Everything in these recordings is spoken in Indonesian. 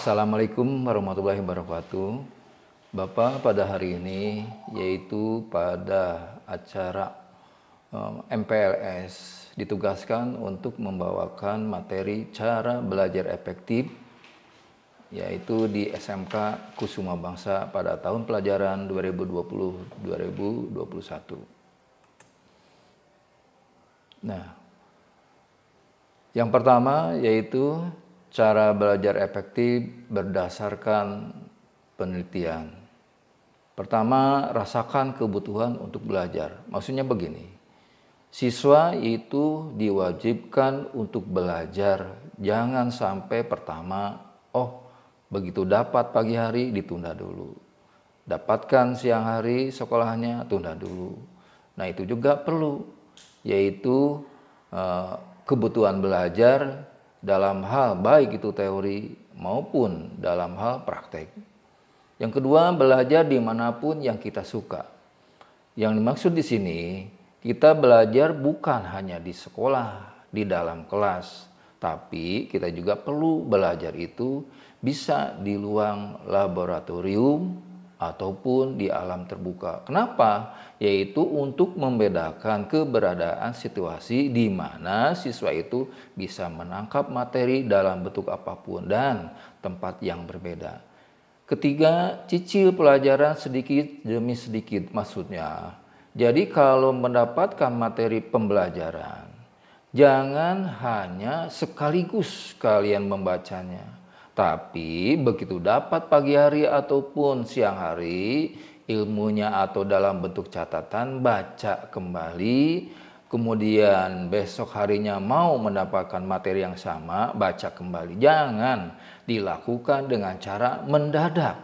Assalamualaikum warahmatullahi wabarakatuh. Bapak pada hari ini yaitu pada acara MPLS ditugaskan untuk membawakan materi cara belajar efektif yaitu di SMK Kusuma Bangsa pada tahun pelajaran 2020-2021. Nah, yang pertama yaitu cara belajar efektif berdasarkan penelitian. Pertama, rasakan kebutuhan untuk belajar. Maksudnya begini, siswa itu diwajibkan untuk belajar. Jangan sampai pertama, begitu dapat pagi hari ditunda dulu. Dapatkan siang hari sekolahnya tunda dulu. Nah itu juga perlu, yaitu kebutuhan belajar dalam hal baik itu teori maupun dalam hal praktek. Yang kedua, belajar dimanapun yang kita suka. Yang dimaksud di sini, kita belajar bukan hanya di sekolah, di dalam kelas, tapi kita juga perlu belajar itu bisa di ruang laboratorium ataupun di alam terbuka. Kenapa? Yaitu untuk membedakan keberadaan situasi di mana siswa itu bisa menangkap materi dalam bentuk apapun dan tempat yang berbeda. Ketiga, cicil pelajaran sedikit demi sedikit maksudnya. Jadi kalau mendapatkan materi pembelajaran, jangan hanya sekaligus kalian membacanya. Tapi begitu dapat pagi hari ataupun siang hari ilmunya atau dalam bentuk catatan, baca kembali. Kemudian besok harinya mau mendapatkan materi yang sama, baca kembali. Jangan dilakukan dengan cara mendadak.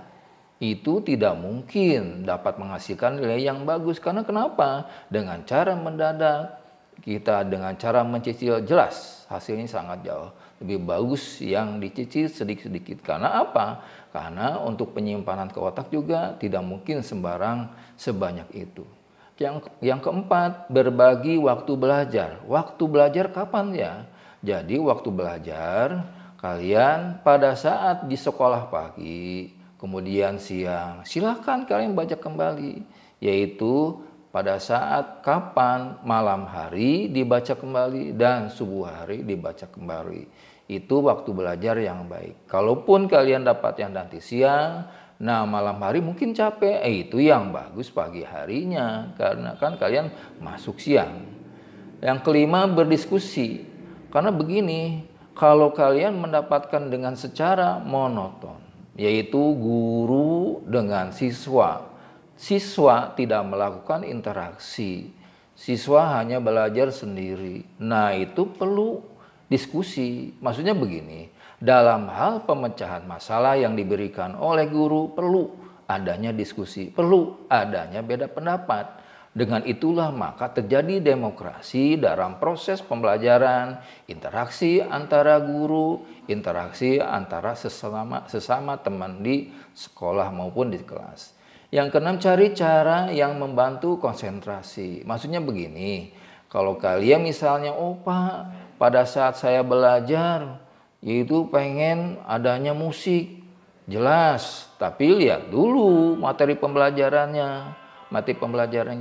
Itu tidak mungkin dapat menghasilkan nilai yang bagus. Karena kenapa? Dengan cara mendadak, kita dengan cara mencicil jelas hasilnya sangat jauh lebih bagus yang dicicil sedikit-sedikit. Karena apa? Karena untuk penyimpanan ke otak juga tidak mungkin sembarang sebanyak itu. Yang keempat, berbagi waktu belajar. Waktu belajar kapan ya? Jadi waktu belajar kalian pada saat di sekolah pagi, kemudian siang, silakan kalian baca kembali. Yaitu pada saat kapan malam hari dibaca kembali dan subuh hari dibaca kembali. Itu waktu belajar yang baik. Kalaupun kalian dapat yang nanti siang, nah malam hari mungkin capek, itu yang bagus pagi harinya. Karena kan kalian masuk siang. Yang kelima, berdiskusi. Karena begini, kalau kalian mendapatkan dengan secara monoton, yaitu guru dengan siswa, siswa tidak melakukan interaksi, siswa hanya belajar sendiri. Nah itu perlu diskusi. Maksudnya begini, dalam hal pemecahan masalah yang diberikan oleh guru perlu adanya diskusi, perlu adanya beda pendapat. Dengan itulah maka terjadi demokrasi dalam proses pembelajaran, interaksi antara guru, interaksi antara sesama teman di sekolah maupun di kelas. Yang keenam, cari cara yang membantu konsentrasi. Maksudnya begini, kalau kalian misalnya, Pak, pada saat saya belajar, yaitu pengen adanya musik, jelas. Tapi lihat dulu materi pembelajarannya,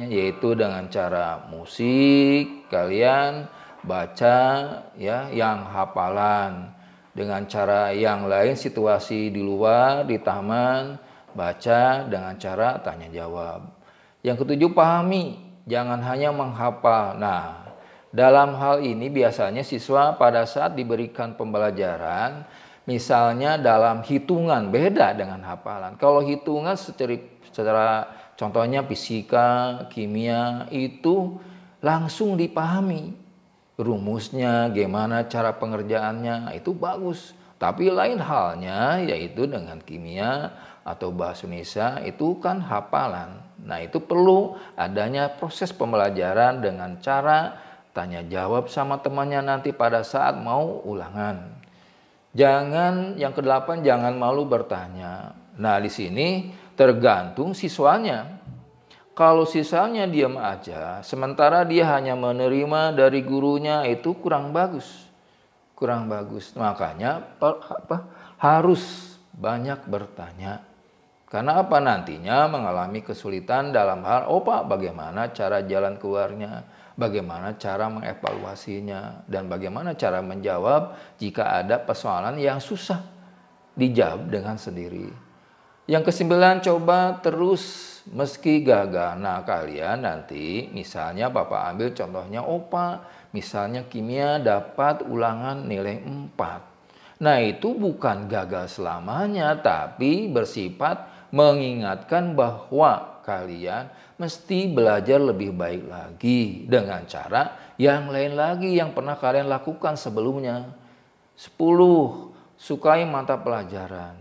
yaitu dengan cara musik, kalian baca ya yang hafalan. Dengan cara yang lain, situasi di luar, di taman, baca dengan cara tanya jawab. Yang ketujuh, pahami, jangan hanya menghafal. Nah, dalam hal ini biasanya siswa pada saat diberikan pembelajaran, misalnya dalam hitungan beda dengan hafalan. Kalau hitungan secara contohnya fisika, kimia itu langsung dipahami. Rumusnya, gimana cara pengerjaannya, itu bagus. Tapi lain halnya yaitu dengan kimia atau bahasa Indonesia itu kan hafalan. Nah itu perlu adanya proses pembelajaran dengan cara tanya jawab sama temannya nanti pada saat mau ulangan. Yang kedelapan, jangan malu bertanya. Nah di sini tergantung siswanya. Kalau sisanya diam aja, sementara dia hanya menerima dari gurunya, itu kurang bagus. Makanya harus banyak bertanya. Karena apa? Nantinya mengalami kesulitan dalam hal, oh Pak, bagaimana cara jalan keluarnya, bagaimana cara mengevaluasinya, dan bagaimana cara menjawab jika ada persoalan yang susah dijawab dengan sendiri. Yang kesembilan, coba terus meski gagal. Nah, kalian nanti misalnya Bapak ambil contohnya, oh Pak, misalnya kimia dapat ulangan nilai 4. Nah, itu bukan gagal selamanya, tapi bersifat mengingatkan bahwa kalian mesti belajar lebih baik lagi dengan cara yang lain lagi yang pernah kalian lakukan sebelumnya. 10. Sukai mata pelajaran.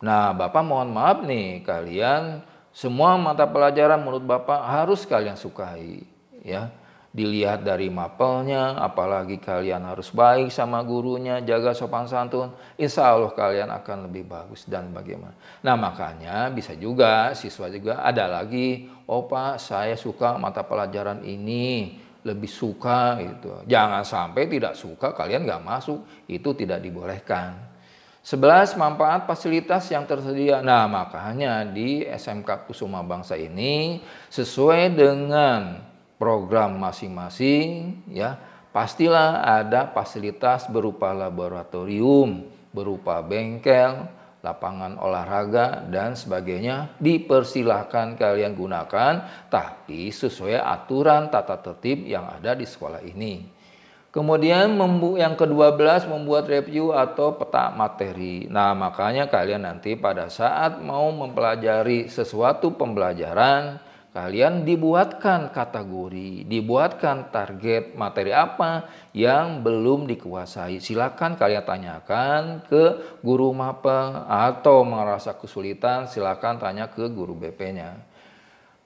Nah, Bapak mohon maaf nih, kalian semua mata pelajaran menurut Bapak harus kalian sukai, ya. Dilihat dari mapelnya, apalagi kalian harus baik sama gurunya, jaga sopan santun, insya Allah kalian akan lebih bagus dan bagaimana. Nah, makanya bisa juga siswa juga ada lagi, oh Pak, saya suka mata pelajaran ini, lebih suka gitu. Jangan sampai tidak suka kalian nggak masuk, itu tidak dibolehkan. 11. Manfaat fasilitas yang tersedia. Nah, makanya di SMK Kusuma Bangsa ini sesuai dengan program masing-masing, ya, pastilah ada fasilitas berupa laboratorium, berupa bengkel, lapangan olahraga dan sebagainya. Dipersilahkan kalian gunakan, tapi sesuai aturan tata tertib yang ada di sekolah ini. Kemudian yang ke-12, membuat review atau peta materi. Nah, makanya kalian nanti pada saat mau mempelajari sesuatu pembelajaran, kalian dibuatkan kategori, dibuatkan target materi apa yang belum dikuasai. Silakan kalian tanyakan ke guru mapel, atau merasa kesulitan silakan tanya ke guru BP-nya.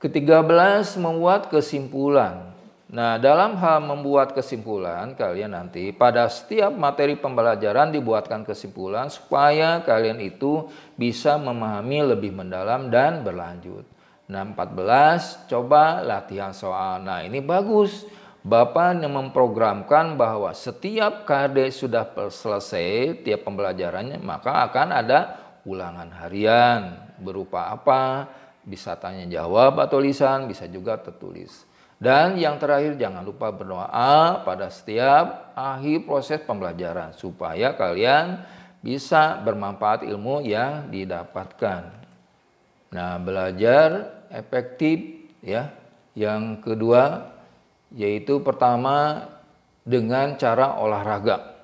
Ke-13, membuat kesimpulan. Nah, dalam hal membuat kesimpulan, kalian nanti pada setiap materi pembelajaran dibuatkan kesimpulan supaya kalian itu bisa memahami lebih mendalam dan berlanjut. Nah, 14, coba latihan soal. Nah, ini bagus. Bapak memprogramkan bahwa setiap KD sudah selesai tiap pembelajarannya, maka akan ada ulangan harian. Berupa apa? Bisa tanya jawab atau lisan, bisa juga tertulis. Dan yang terakhir, jangan lupa berdoa pada setiap akhir proses pembelajaran supaya kalian bisa bermanfaat ilmu yang didapatkan. Nah, belajar efektif, ya. Yang kedua yaitu pertama dengan cara olahraga.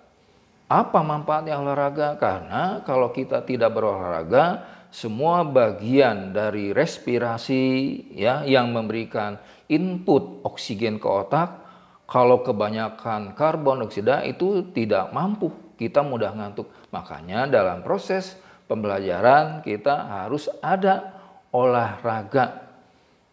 Apa manfaatnya olahraga? Karena kalau kita tidak berolahraga, semua bagian dari respirasi, ya, yang memberikan input oksigen ke otak, kalau kebanyakan karbon dioksida itu tidak mampu, kita mudah ngantuk. Makanya dalam proses pembelajaran kita harus ada olahraga,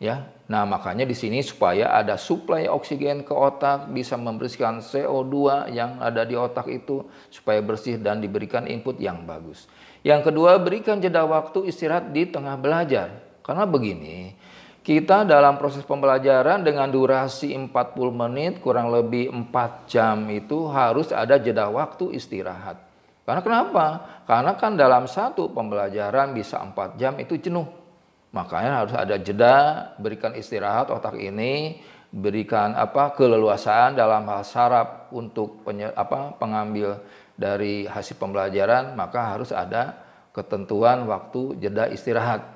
ya. Nah, makanya di sini supaya ada suplai oksigen ke otak, bisa membersihkan CO2 yang ada di otak itu supaya bersih dan diberikan input yang bagus. Yang kedua, berikan jeda waktu istirahat di tengah belajar. Karena begini, kita dalam proses pembelajaran dengan durasi 40 menit, kurang lebih 4 jam itu harus ada jeda waktu istirahat. Karena kenapa? Karena kan dalam satu pembelajaran bisa 4 jam itu jenuh. Makanya harus ada jeda, berikan istirahat otak ini, berikan keleluasaan dalam hal saraf untuk pengambil dari hasil pembelajaran, maka harus ada ketentuan waktu jeda istirahat.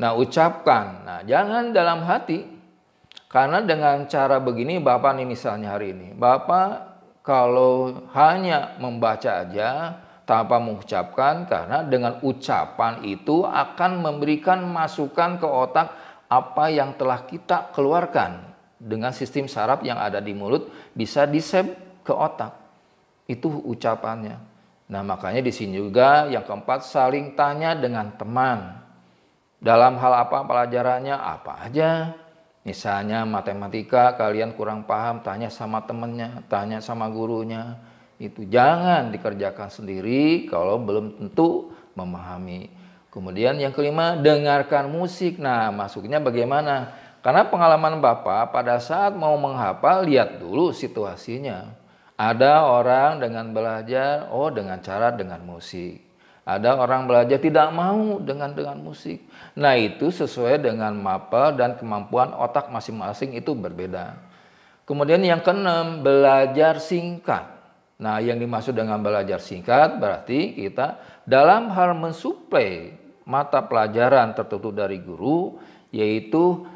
Nah, ucapkan. Nah, jangan dalam hati. Karena dengan cara begini, Bapak nih misalnya hari ini, Bapak kalau hanya membaca aja tanpa mengucapkan, karena dengan ucapan itu akan memberikan masukan ke otak apa yang telah kita keluarkan. Dengan sistem saraf yang ada di mulut bisa di-save ke otak. Itu ucapannya. Nah, makanya di sini juga yang keempat, saling tanya dengan teman. Dalam hal apa pelajarannya, apa aja. Misalnya matematika kalian kurang paham, tanya sama temennya, tanya sama gurunya. Itu jangan dikerjakan sendiri kalau belum tentu memahami. Kemudian yang kelima, dengarkan musik. Nah, masuknya bagaimana? Karena pengalaman Bapak pada saat mau menghafal, lihat dulu situasinya. Ada orang dengan belajar, dengan musik. Ada orang belajar tidak mau dengan musik. Nah, itu sesuai dengan mapel dan kemampuan otak masing-masing itu berbeda. Kemudian yang keenam, belajar singkat. Nah, yang dimaksud dengan belajar singkat berarti kita dalam hal mensuplai mata pelajaran tertentu dari guru, yaitu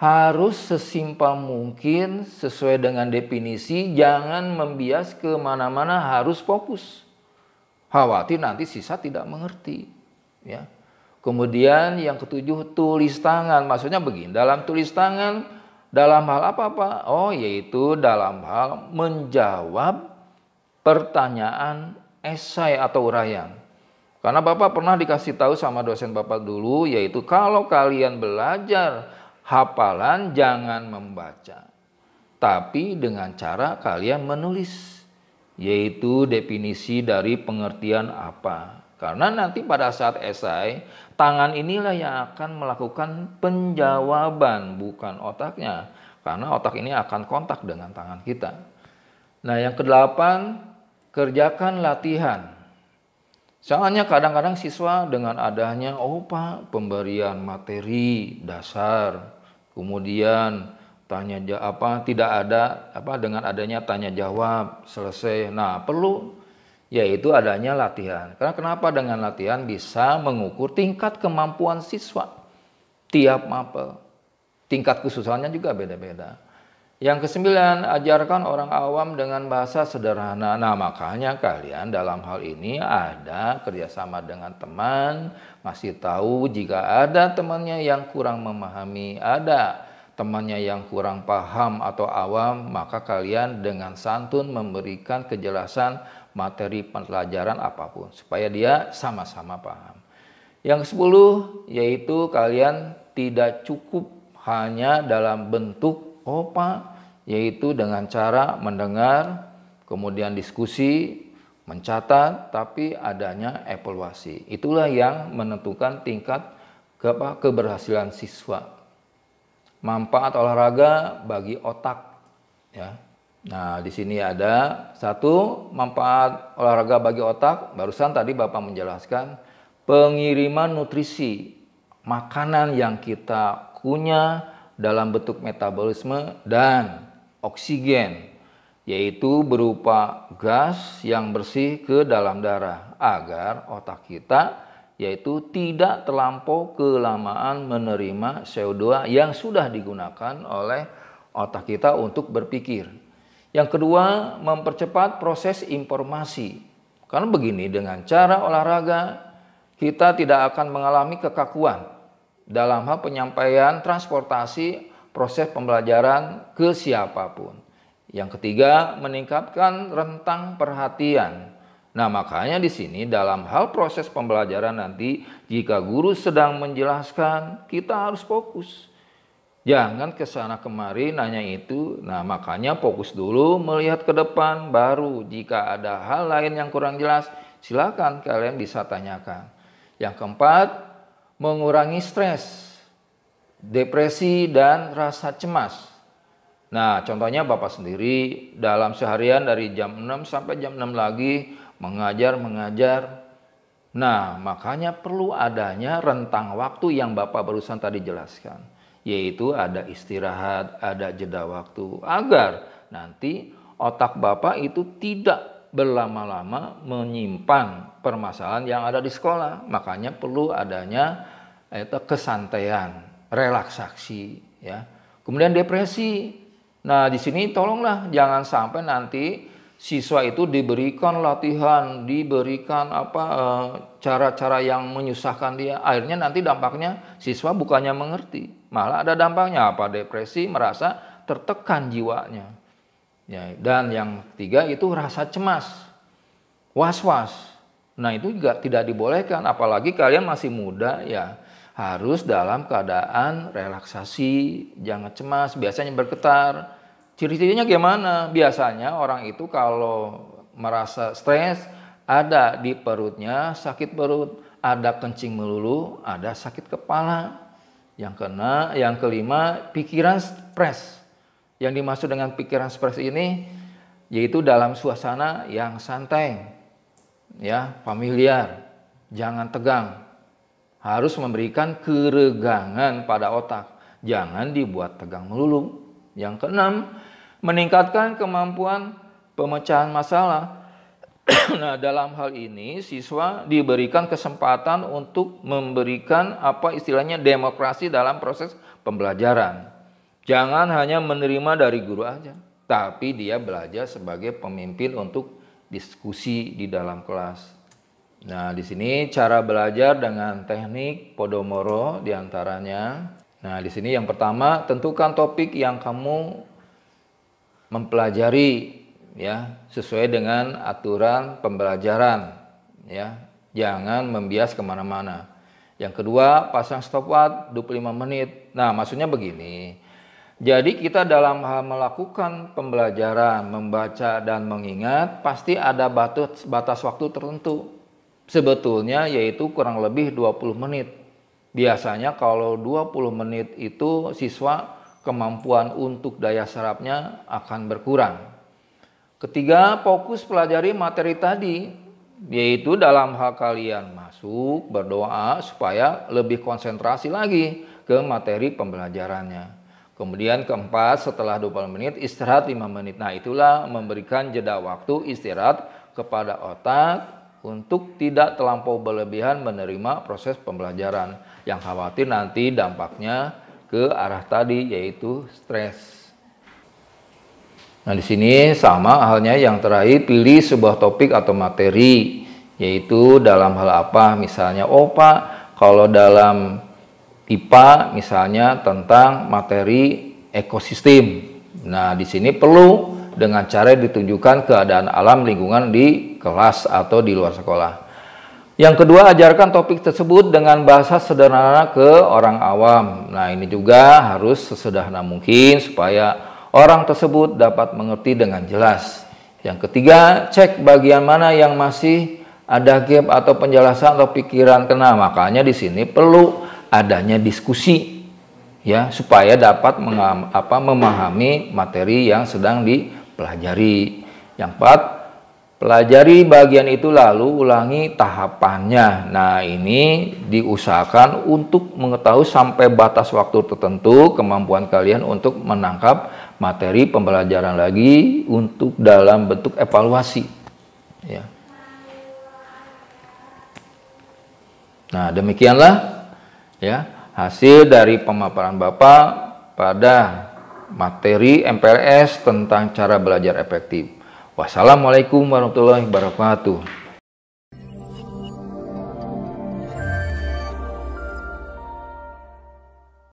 harus sesimpel mungkin sesuai dengan definisi, jangan membias kemana-mana, harus fokus. Khawatir nanti siswa tidak mengerti. Ya. Kemudian yang ketujuh, tulis tangan. Maksudnya begini, dalam tulis tangan dalam hal apa-apa? Oh, yaitu dalam hal menjawab pertanyaan esai atau uraian. Karena Bapak pernah dikasih tahu sama dosen Bapak dulu, yaitu kalau kalian belajar hafalan jangan membaca, tapi dengan cara kalian menulis, yaitu definisi dari pengertian apa. Karena nanti pada saat esai, tangan inilah yang akan melakukan penjawaban, bukan otaknya. Karena otak ini akan kontak dengan tangan kita. Nah, yang kedelapan, kerjakan latihan. Soalnya kadang-kadang siswa dengan adanya, oh Pak, pemberian materi dasar, kemudian tidak ada dengan adanya tanya jawab selesai. Nah, perlu yaitu adanya latihan. Karena kenapa? Dengan latihan bisa mengukur tingkat kemampuan siswa tiap mapel. Tingkat kesusahannya juga beda-beda. Yang kesembilan, ajarkan orang awam dengan bahasa sederhana. Nah, makanya kalian dalam hal ini ada kerjasama dengan teman, ngasih tahu jika ada temannya yang kurang memahami, ada temannya yang kurang paham atau awam, maka kalian dengan santun memberikan kejelasan materi pelajaran apapun, supaya dia sama-sama paham. Yang kesepuluh, yaitu kalian tidak cukup hanya dalam bentuk opa, yaitu dengan cara mendengar, kemudian diskusi, mencatat, tapi adanya evaluasi. Itulah yang menentukan tingkat keberhasilan siswa. Manfaat olahraga bagi otak, ya. Nah, di sini ada satu manfaat olahraga bagi otak. Barusan tadi Bapak menjelaskan pengiriman nutrisi makanan yang kita kunyah dalam bentuk metabolisme dan oksigen, yaitu berupa gas yang bersih ke dalam darah agar otak kita yaitu tidak terlampau kelamaan menerima CO2 yang sudah digunakan oleh otak kita untuk berpikir. Yang kedua, mempercepat proses informasi. Karena begini, dengan cara olahraga kita tidak akan mengalami kekakuan dalam hal penyampaian transportasi proses pembelajaran ke siapapun. Yang ketiga, meningkatkan rentang perhatian. Nah, makanya di sini dalam hal proses pembelajaran nanti, jika guru sedang menjelaskan, kita harus fokus. Jangan kesana kemari nanya itu. Nah, makanya fokus dulu melihat ke depan, baru jika ada hal lain yang kurang jelas, silakan kalian bisa tanyakan. Yang keempat, mengurangi stres, depresi, dan rasa cemas. Nah, contohnya Bapak sendiri dalam seharian dari jam 6 sampai jam 6 lagi mengajar. Nah, makanya perlu adanya rentang waktu yang Bapak barusan tadi jelaskan. Yaitu ada istirahat, ada jeda waktu. Agar nanti otak Bapak itu tidak berlama-lama menyimpan permasalahan yang ada di sekolah. Makanya perlu adanya kesantaian, relaksasi, ya. Kemudian depresi. Nah, di sini tolonglah jangan sampai nanti siswa itu diberikan latihan, diberikan cara-cara yang menyusahkan dia. Akhirnya nanti dampaknya siswa bukannya mengerti, malah ada dampaknya depresi, merasa tertekan jiwanya. Ya, dan yang ketiga itu rasa cemas, was-was. Nah, itu juga tidak dibolehkan, apalagi kalian masih muda ya. Harus dalam keadaan relaksasi, jangan cemas, biasanya bergetar. Ciri-cirinya gimana? Biasanya orang itu kalau merasa stres, ada di perutnya sakit perut, ada kencing melulu, ada sakit kepala. Yang kelima, pikiran stres. Yang dimaksud dengan pikiran stres ini yaitu dalam suasana yang santai, ya, familiar. Jangan tegang. Harus memberikan keregangan pada otak. Jangan dibuat tegang melulu. Yang keenam, meningkatkan kemampuan pemecahan masalah. Nah, dalam hal ini siswa diberikan kesempatan untuk memberikan apa istilahnya demokrasi dalam proses pembelajaran. Jangan hanya menerima dari guru aja, tapi dia belajar sebagai pemimpin untuk diskusi di dalam kelas. Nah, di sini cara belajar dengan teknik Pomodoro diantaranya. Nah, di sini yang pertama, tentukan topik yang kamu mempelajari, ya, sesuai dengan aturan pembelajaran, ya. Jangan membias kemana-mana. Yang kedua, pasang stopwatch 25 menit. Nah, maksudnya begini. Jadi kita dalam hal melakukan pembelajaran, membaca dan mengingat, pasti ada batas waktu tertentu. Sebetulnya yaitu kurang lebih 20 menit. Biasanya kalau 20 menit itu siswa kemampuan untuk daya serapnya akan berkurang. Ketiga, fokus pelajari materi tadi, yaitu dalam hal kalian masuk, berdoa supaya lebih konsentrasi lagi ke materi pembelajarannya. Kemudian keempat, setelah 20 menit, istirahat 5 menit. Nah, itulah memberikan jeda waktu istirahat kepada otak untuk tidak terlampau berlebihan menerima proses pembelajaran. Yang khawatir nanti dampaknya ke arah tadi, yaitu stres. Nah, di sini sama halnya yang terakhir, pilih sebuah topik atau materi, yaitu dalam hal apa? Misalnya, oh Pak, kalau dalam IPA misalnya tentang materi ekosistem. Nah, di sini perlu dengan cara ditunjukkan keadaan alam lingkungan di kelas atau di luar sekolah. Yang kedua, ajarkan topik tersebut dengan bahasa sederhana ke orang awam. Nah, ini juga harus sesederhana mungkin supaya orang tersebut dapat mengerti dengan jelas. Yang ketiga, cek bagian mana yang masih ada gap atau penjelasan atau pikiran kena. Makanya di sini perlu adanya diskusi, ya, supaya dapat memahami materi yang sedang dipelajari. Yang keempat, pelajari bagian itu lalu ulangi tahapannya. Nah, ini diusahakan untuk mengetahui sampai batas waktu tertentu kemampuan kalian untuk menangkap materi pembelajaran lagi untuk dalam bentuk evaluasi, ya. Nah, demikianlah, ya, hasil dari pemaparan Bapak pada materi MPLS tentang cara belajar efektif. Wassalamualaikum warahmatullahi wabarakatuh.